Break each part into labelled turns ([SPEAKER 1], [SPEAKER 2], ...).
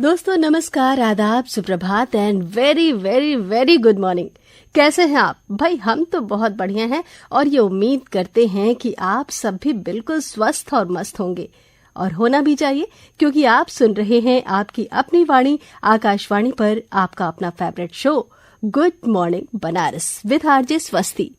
[SPEAKER 1] दोस्तों नमस्कार, आदाब, सुप्रभात and very very very good morning. कैसे हैं आप? भाई हम तो बहुत बढ़िया हैं और ये उम्मीद करते हैं कि आप सब भी बिल्कुल स्वस्थ और मस्त होंगे और होना भी चाहिए, क्योंकि आप सुन रहे हैं आपकी अपनी वाणी आकाशवाणी पर आपका अपना favourite show good morning Banaras with RJ स्वस्ति।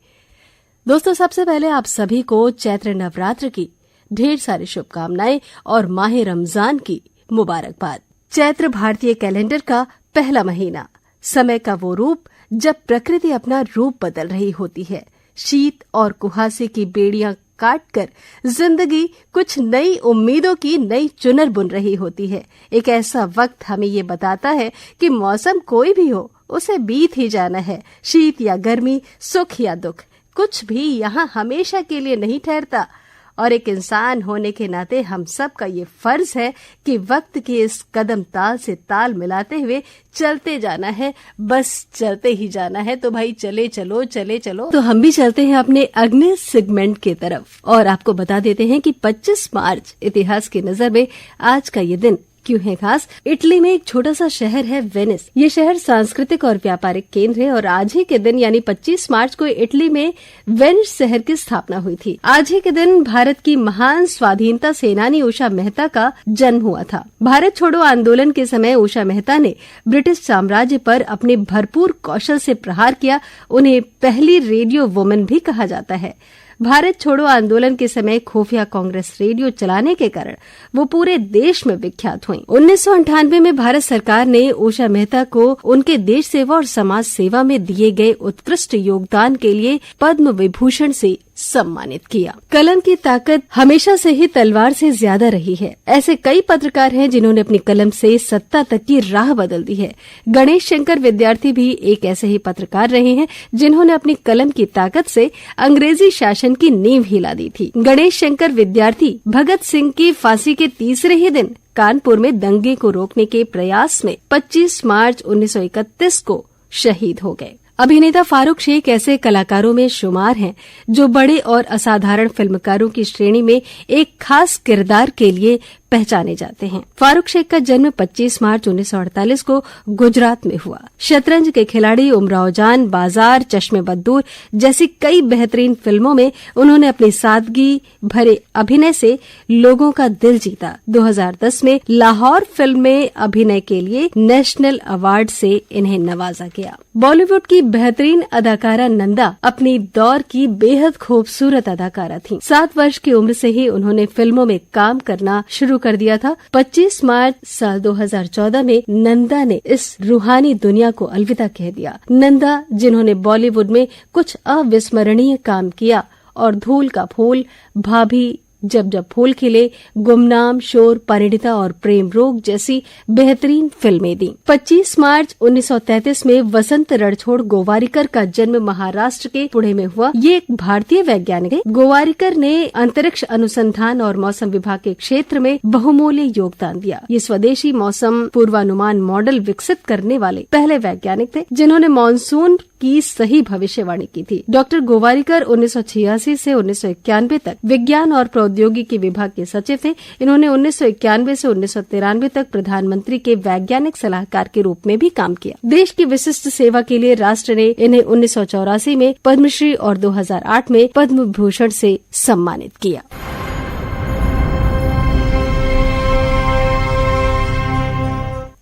[SPEAKER 1] दोस्तों सबसे पहले आप सभी को चैत्र नवरात्र की ढेर सारी शुभकामनाएं और माह रमजान की मुबारकबाद। चैत्र भारतीय कैलेंडर का पहला महीना, समय का वो रूप जब प्रकृति अपना रूप बदल रही होती है। शीत और कुहासे की बेड़ियां काटकर जिंदगी कुछ नई उम्मीदों की नई चुनर बुन रही होती है। एक ऐसा वक्त हमें ये बताता है कि मौसम कोई भी हो, उसे बीत ही जाना है। शीत या गर्मी, सुख या दुख, कुछ भी यहाँ हमेशा के लिए नहीं ठहरता और एक इंसान होने के नाते हम सब का ये फर्ज है कि वक्त के इस कदम ताल से ताल मिलाते हुए चलते जाना है, बस चलते ही जाना है। तो भाई चले चलो। तो हम भी चलते हैं अपने अगले सेगमेंट की तरफ और आपको बता देते हैं कि 25 मार्च इतिहास की नजर में आज का ये दिन क्यों है खास। इटली में एक छोटा सा शहर है वेनिस। ये शहर सांस्कृतिक और व्यापारिक केंद्र है और आज ही के दिन यानी 25 मार्च को इटली में वेनिस शहर की स्थापना हुई थी। आज ही के दिन भारत की महान स्वाधीनता सेनानी उषा मेहता का जन्म हुआ था। भारत छोड़ो आंदोलन के समय उषा मेहता ने ब्रिटिश साम्राज्य पर अपने भरपूर कौशल से प्रहार किया। उन्हें पहली रेडियो वुमन भी कहा जाता है। भारत छोड़ो आंदोलन के समय खुफिया कांग्रेस रेडियो चलाने के कारण वो पूरे देश में विख्यात हुई। 1998 में भारत सरकार ने उषा मेहता को उनके देश सेवा और समाज सेवा में दिए गए उत्कृष्ट योगदान के लिए पद्म विभूषण से सम्मानित किया। कलम की ताकत हमेशा से ही तलवार से ज्यादा रही है। ऐसे कई पत्रकार हैं जिन्होंने अपनी कलम से सत्ता तक की राह बदल दी है। गणेश शंकर विद्यार्थी भी एक ऐसे ही पत्रकार रहे हैं जिन्होंने अपनी कलम की ताकत से अंग्रेजी शासन की नींव हिला दी थी। गणेश शंकर विद्यार्थी भगत सिंह की फांसी के तीसरे ही दिन कानपुर में दंगे को रोकने के प्रयास में 25 मार्च 1931 को शहीद हो गए। अभिनेता फारूक शेख ऐसे कलाकारों में शुमार हैं जो बड़े और असाधारण फिल्मकारों की श्रेणी में एक खास किरदार के लिए पहचाने जाते हैं। फारूक शेख का जन्म 25 मार्च 1948 को गुजरात में हुआ। शतरंज के खिलाड़ी, उमराव जान, बाजार, चश्मे बद्दूर जैसी कई बेहतरीन फिल्मों में उन्होंने अपनी सादगी भरे अभिनय से लोगों का दिल जीता। 2010 में लाहौर फिल्म में अभिनय के लिए नेशनल अवार्ड से इन्हें नवाजा गया। बॉलीवुड की बेहतरीन अदाकारा नंदा अपनी दौर की बेहद खूबसूरत अदाकारा थीं। 7 वर्ष की उम्र से ही उन्होंने फिल्मों में काम करना शुरू कर दिया था। 25 मार्च साल 2014 में नंदा ने इस रूहानी दुनिया को अलविदा कह दिया। नंदा जिन्होंने बॉलीवुड में कुछ अविस्मरणीय काम किया और धूल का फूल, भाभी, जब जब फूल खिले, गुमनाम, शोर, परिणीता और प्रेम रोग जैसी बेहतरीन फिल्में दी। 25 मार्च 1933 में वसंत रणछोड़ गोवारिकर का जन्म महाराष्ट्र के पुणे में हुआ। ये एक भारतीय वैज्ञानिक है। गोवारिकर ने अंतरिक्ष अनुसंधान और मौसम विभाग के क्षेत्र में बहुमूल्य योगदान दिया। ये स्वदेशी मौसम पूर्वानुमान मॉडल विकसित करने वाले पहले वैज्ञानिक थे जिन्होंने मानसून की सही भविष्यवाणी की थी। डॉक्टर गोवारिकर 1986 से 1991 तक विज्ञान और प्रौद्योगिकी विभाग के सचिव थे। इन्होंने 1991 से 1993 तक प्रधानमंत्री के वैज्ञानिक सलाहकार के रूप में भी काम किया। देश की विशिष्ट सेवा के लिए राष्ट्र ने इन्हें 1984 में पद्मश्री और 2008 में पद्म विभूषण से सम्मानित किया।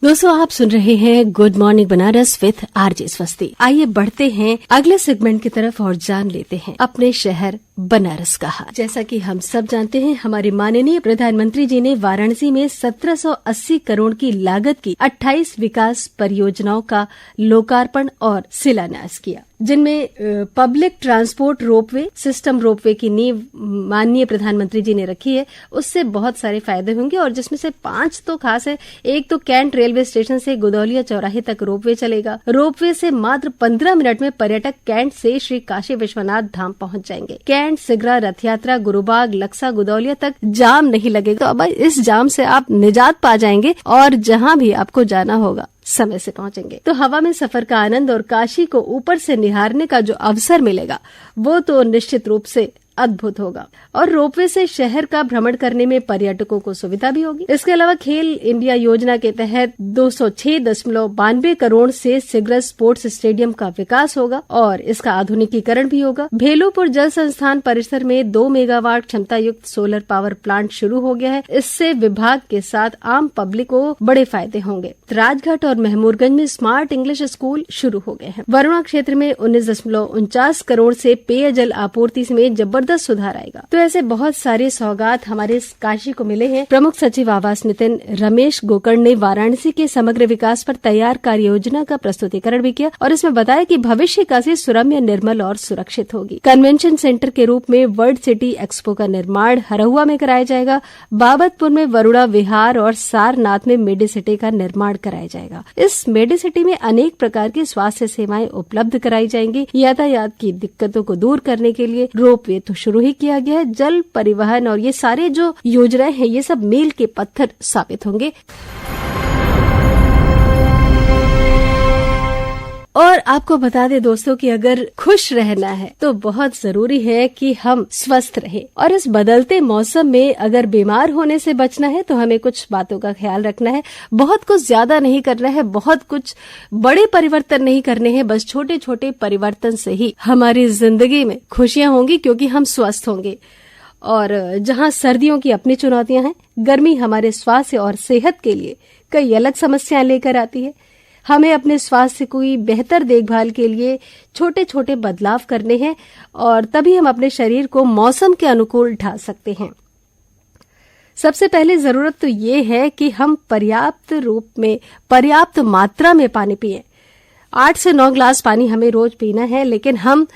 [SPEAKER 1] दोस्तों आप सुन रहे हैं good morning Banaras with RJ स्वस्ति। आइए बढ़ते हैं अगले सेगमेंट की तरफ और जान लेते हैं अपने शहर बनारस का हाल। जैसा कि हम सब जानते हैं, हमारे माननीय प्रधानमंत्री जी ने वाराणसी में 1780 करोड़ की लागत की 28 विकास परियोजनाओं का लोकार्पण और शिलान्यास किया, जिनमें public transport ropeway system, ropeway की नींव माननीय प्रधानमंत्री जी ने रखी है। उससे बहुत सारे फायदे होंगे और जिसमें से 5 तो खास है। एक तो कैंट रेलवे स्टेशन से गुदौलिया चौराहे तक रोपवे चलेगा। रोपवे से मात्र 15 मिनट में पर्यटक कैंट से श्री काशी विश्वनाथ धाम पहुंच जाएंगे। कैंट, सिगरा, रथ यात्रा, गुरुबाग, लक्सा, गुदौलिया तक जाम नहीं लगेगा। तो अब इस जाम से आप निजात पा जाएंगे और जहां भी आपको जाना होगा समय से पहुंचेंगे। तो हवा में सफर का आनंद और काशी को ऊपर से निहारने का जो अवसर मिलेगा वो तो निश्चित रूप से अद्भुत होगा। और रोपवे से शहर का भ्रमण करने में पर्यटकों को सुविधा भी होगी। इसके अलावा खेल इंडिया योजना के तहत 206.92 करोड़ से सिगरत स्पोर्ट्स स्टेडियम का विकास होगा और इसका आधुनिकीकरण भी होगा। भेलूपुर जल संस्थान परिसर में 2 मेगावाट क्षमता युक्त सोलर पावर प्लांट शुरू हो गया है। इससे विभाग के साथ आम पब्लिक को बड़े फायदे होंगे। राजघाट और महमूदगंज में स्मार्ट इंग्लिश स्कूल शुरू हो गए हैं। वरुणा क्षेत्र में 19.49 करोड़ से पेयजल आपूर्ति में जबरदस्त सुधार आएगा। तो ऐसे बहुत सारे सौगात हमारे काशी को मिले हैं। प्रमुख सचिव आवास नितिन रमेश गोकर्ण ने वाराणसी के समग्र विकास पर तैयार कार्य योजना का प्रस्तुतिकरण भी किया और इसमें बताया कि भविष्य काशी सुरम्य, निर्मल और सुरक्षित होगी। कन्वेंशन सेंटर के रूप में वर्ल्ड सिटी एक्सपो का निर्माण हरहुआ में कराया जाएगा। बाबतपुर में वरुणा विहार और सारनाथ में मेडिसिटी का निर्माण कराया जाएगा। इस मेडिसिटी में अनेक प्रकार की स्वास्थ्य सेवाएं उपलब्ध कराई जाएंगी। यातायात की दिक्कतों को दूर करने के लिए रोपवे तो शुरू ही किया गया है। जल परिवहन और ये सारे जो योजनाएं हैं ये सब मील के पत्थर साबित होंगे। और आपको बता दें दोस्तों कि अगर खुश रहना है तो बहुत जरूरी है कि हम स्वस्थ रहें। और इस बदलते मौसम में अगर बीमार होने से बचना है तो हमें कुछ बातों का ख्याल रखना है। बहुत कुछ ज्यादा नहीं करना है, बहुत कुछ बड़े परिवर्तन नहीं करने हैं। बस छोटे छोटे परिवर्तन से ही हमारी जिंदगी में खुशियां होंगी, क्योंकि हम स्वस्थ होंगे। और जहां सर्दियों की अपनी चुनौतियां हैं, गर्मी हमारे स्वास्थ्य और सेहत के लिए कई अलग समस्याएं लेकर आती है। हमें अपने स्वास्थ्य की बेहतर देखभाल के लिए छोटे छोटे बदलाव करने हैं और तभी हम अपने शरीर को मौसम के अनुकूल ढाल सकते हैं। सबसे पहले जरूरत तो ये है कि हम पर्याप्त मात्रा में पानी पिएं। 8 से 9 ग्लास पानी हमें रोज पीना है, लेकिन हम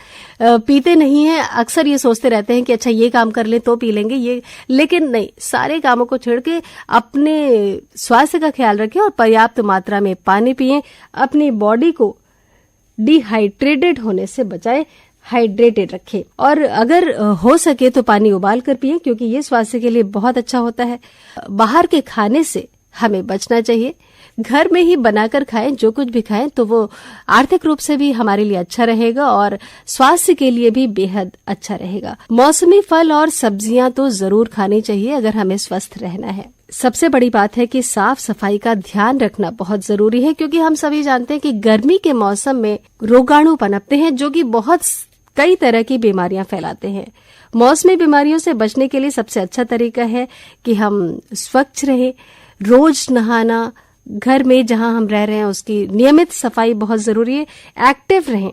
[SPEAKER 1] पीते नहीं हैं। अक्सर ये सोचते रहते हैं कि अच्छा ये काम कर ले तो पी लेंगे ये, लेकिन नहीं, सारे कामों को छोड़ के अपने स्वास्थ्य का ख्याल रखें और पर्याप्त मात्रा में पानी पिएं। अपनी बॉडी को डिहाइड्रेटेड होने से बचाएं, हाइड्रेटेड रखें। और अगर हो सके तो पानी उबाल कर पिएं, क्योंकि ये स्वास्थ्य के लिए बहुत अच्छा होता है। बाहर के खाने से हमें बचना चाहिए। घर में ही बनाकर खाएं, जो कुछ भी खाएं तो वो आर्थिक रूप से भी हमारे लिए अच्छा रहेगा और स्वास्थ्य के लिए भी बेहद अच्छा रहेगा। मौसमी फल और सब्जियां तो जरूर खानी चाहिए अगर हमें स्वस्थ रहना है। सबसे बड़ी बात है कि साफ सफाई का ध्यान रखना बहुत जरूरी है, क्योंकि हम सभी जानते हैं कि गर्मी के मौसम में रोगाणु पनपते हैं जो कि बहुत कई तरह की बीमारियां फैलाते हैं। मौसमी बीमारियों से बचने के लिए सबसे अच्छा तरीका है कि हम स्वच्छ रहें। रोज नहाना, घर में जहां हम रह रहे हैं उसकी नियमित सफाई बहुत जरूरी है। एक्टिव रहें,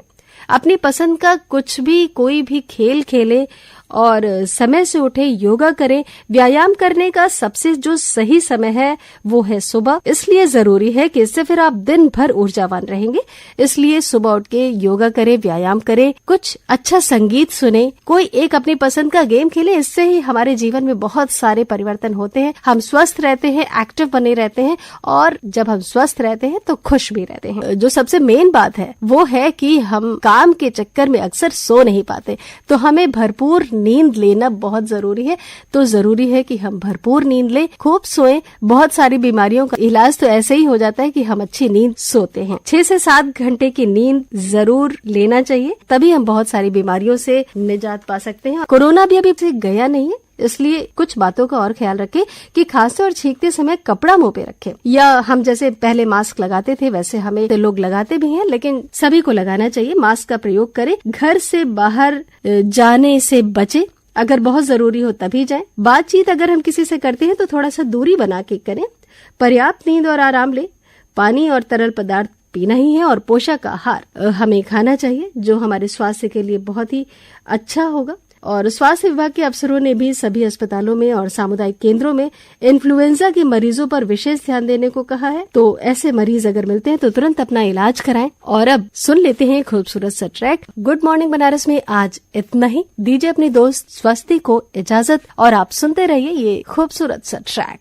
[SPEAKER 1] अपनी पसंद का कोई भी खेल खेलें और समय से उठे, योगा करें। व्यायाम करने का सबसे जो सही समय है वो है सुबह। इसलिए जरूरी है कि इससे फिर आप दिन भर ऊर्जावान रहेंगे। इसलिए सुबह उठ के योगा करें, व्यायाम करें, कुछ अच्छा संगीत सुने, कोई एक अपनी पसंद का गेम खेलें। इससे ही हमारे जीवन में बहुत सारे परिवर्तन होते हैं। हम स्वस्थ रहते हैं, एक्टिव बने रहते हैं और जब हम स्वस्थ रहते हैं तो खुश भी रहते हैं। जो सबसे मेन बात है वो है कि हम काम के चक्कर में अक्सर सो नहीं पाते, तो हमें भरपूर नींद लेना बहुत जरूरी है। तो जरूरी है कि हम भरपूर नींद लें, खूब सोएं। बहुत सारी बीमारियों का इलाज तो ऐसे ही हो जाता है कि हम अच्छी नींद सोते हैं। 6 से 7 घंटे की नींद जरूर लेना चाहिए, तभी हम बहुत सारी बीमारियों से निजात पा सकते हैं। कोरोना भी अभी गया नहीं है, इसलिए कुछ बातों का और ख्याल रखें कि खांसते और छींकते समय कपड़ा मुंह पे रखें, या हम जैसे पहले मास्क लगाते थे वैसे हमें तो लोग लगाते भी हैं, लेकिन सभी को लगाना चाहिए। मास्क का प्रयोग करें। घर से बाहर जाने से बचें, अगर बहुत जरूरी हो तभी जाएं। बातचीत अगर हम किसी से करते हैं तो थोड़ा सा दूरी बना के करें। पर्याप्त नींद और आराम लें। पानी और तरल पदार्थ पीना ही है और पोषक आहार हमें खाना चाहिए, जो हमारे स्वास्थ्य के लिए बहुत ही अच्छा होगा। और स्वास्थ्य विभाग के अफसरों ने भी सभी अस्पतालों में और सामुदायिक केंद्रों में इन्फ्लुएंजा के मरीजों पर विशेष ध्यान देने को कहा है। तो ऐसे मरीज अगर मिलते हैं तो तुरंत अपना इलाज कराएं। और अब सुन लेते हैं खूबसूरत सा ट्रैक। गुड मॉर्निंग बनारस में आज इतना ही। दीजिए अपने दोस्त स्वस्ति को इजाजत और आप सुनते रहिए ये खूबसूरत सा ट्रैक।